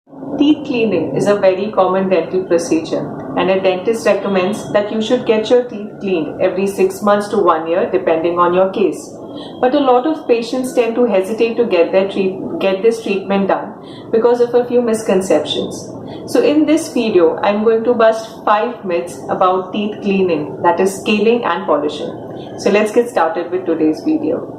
Teeth cleaning is a very common dental procedure, and a dentist recommends that you should get your teeth cleaned every 6 months to 1 year depending on your case. But a lot of patients tend to hesitate to get this treatment done because of a few misconceptions. So in this video, I'm going to bust 5 myths about teeth cleaning, that is scaling and polishing. So let's get started with today's video.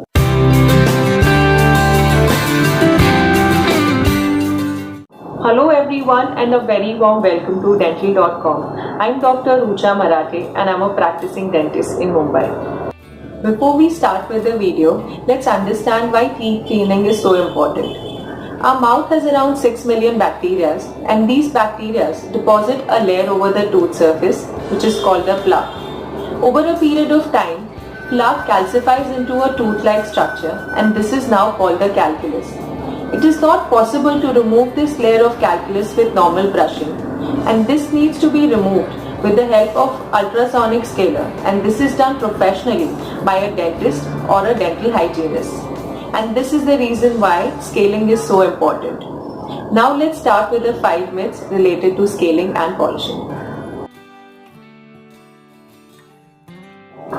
Hello everyone and a very warm welcome to Dental.com. I'm Dr. Rucha Marathe and I'm a practicing dentist in Mumbai. Before we start with the video, let's understand why teeth cleaning is so important. Our mouth has around 6 million bacteria, and these bacteria deposit a layer over the tooth surface which is called the plaque. Over a period of time, plaque calcifies into a tooth-like structure and this is now called the calculus. It is not possible to remove this layer of calculus with normal brushing, and this needs to be removed with the help of ultrasonic scaler, and this is done professionally by a dentist or a dental hygienist. And this is the reason why scaling is so important. Now let's start with the 5 myths related to scaling and polishing.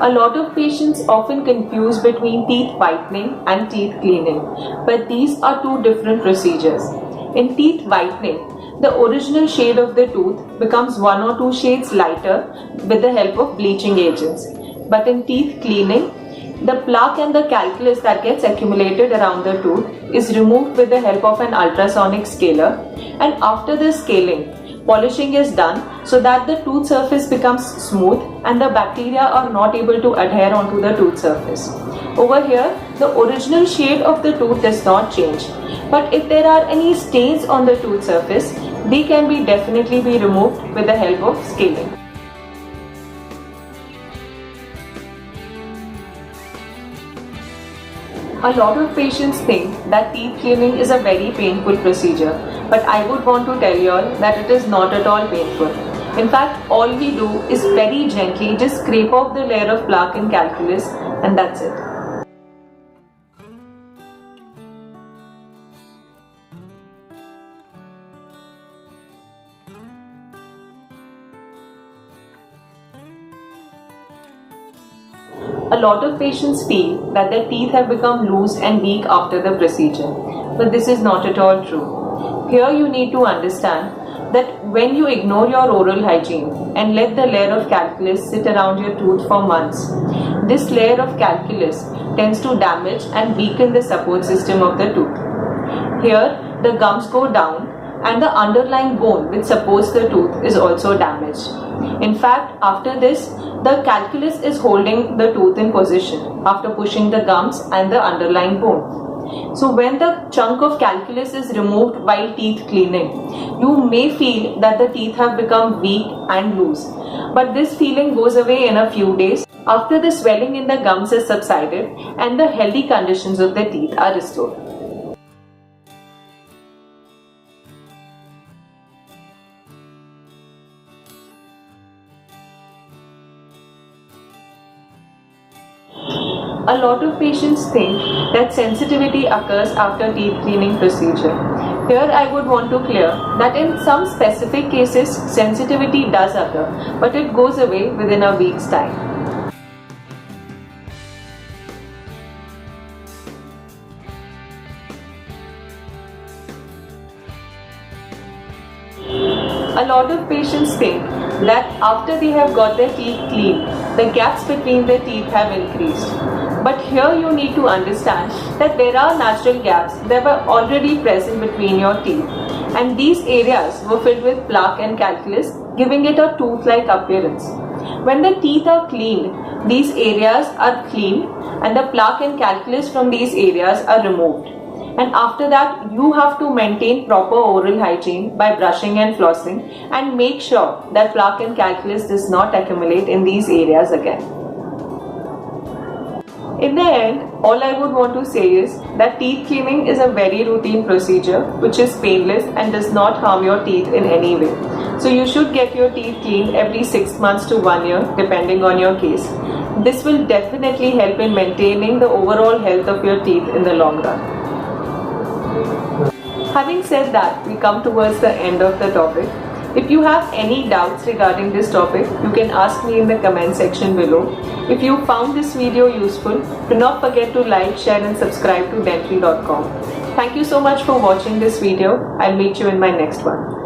A lot of patients often confuse between teeth whitening and teeth cleaning, but these are two different procedures. In teeth whitening, the original shade of the tooth becomes 1 or 2 shades lighter with the help of bleaching agents. But in teeth cleaning, the plaque and the calculus that gets accumulated around the tooth is removed with the help of an ultrasonic scaler, and after the scaling, polishing is done so that the tooth surface becomes smooth and the bacteria are not able to adhere onto the tooth surface. Over here, the original shade of the tooth does not change, but if there are any stains on the tooth surface, they can definitely be removed with the help of scaling. A lot of patients think that teeth cleaning is a very painful procedure, but I would want to tell you all that it is not at all painful. In fact, all we do is very gently just scrape off the layer of plaque and calculus, and that's it. A lot of patients feel that their teeth have become loose and weak after the procedure, but this is not at all true. Here you need to understand that when you ignore your oral hygiene and let the layer of calculus sit around your tooth for months, this layer of calculus tends to damage and weaken the support system of the tooth. Here the gums go down and the underlying bone which supports the tooth is also damaged. In fact, after this, the calculus is holding the tooth in position after pushing the gums and the underlying bone. So when the chunk of calculus is removed while teeth cleaning, you may feel that the teeth have become weak and loose. But this feeling goes away in a few days after the swelling in the gums has subsided and the healthy conditions of the teeth are restored. A lot of patients think that sensitivity occurs after teeth cleaning procedure. Here I would want to clear that in some specific cases sensitivity does occur, but it goes away within a week's time. A lot of patients think that after they have got their teeth cleaned, the gaps between the teeth have increased. But here you need to understand that there are natural gaps that were already present between your teeth, and these areas were filled with plaque and calculus, giving it a tooth-like appearance. When the teeth are cleaned, these areas are cleaned and the plaque and calculus from these areas are removed. And after that, you have to maintain proper oral hygiene by brushing and flossing and make sure that plaque and calculus does not accumulate in these areas again. In the end, all I would want to say is that teeth cleaning is a very routine procedure which is painless and does not harm your teeth in any way. So you should get your teeth cleaned every 6 months to 1 year depending on your case. This will definitely help in maintaining the overall health of your teeth in the long run. Having said that, we come towards the end of the topic. If you have any doubts regarding this topic, you can ask me in the comment section below. If you found this video useful, do not forget to like, share and subscribe to Dentally.com. Thank you so much for watching this video. I'll meet you in my next one.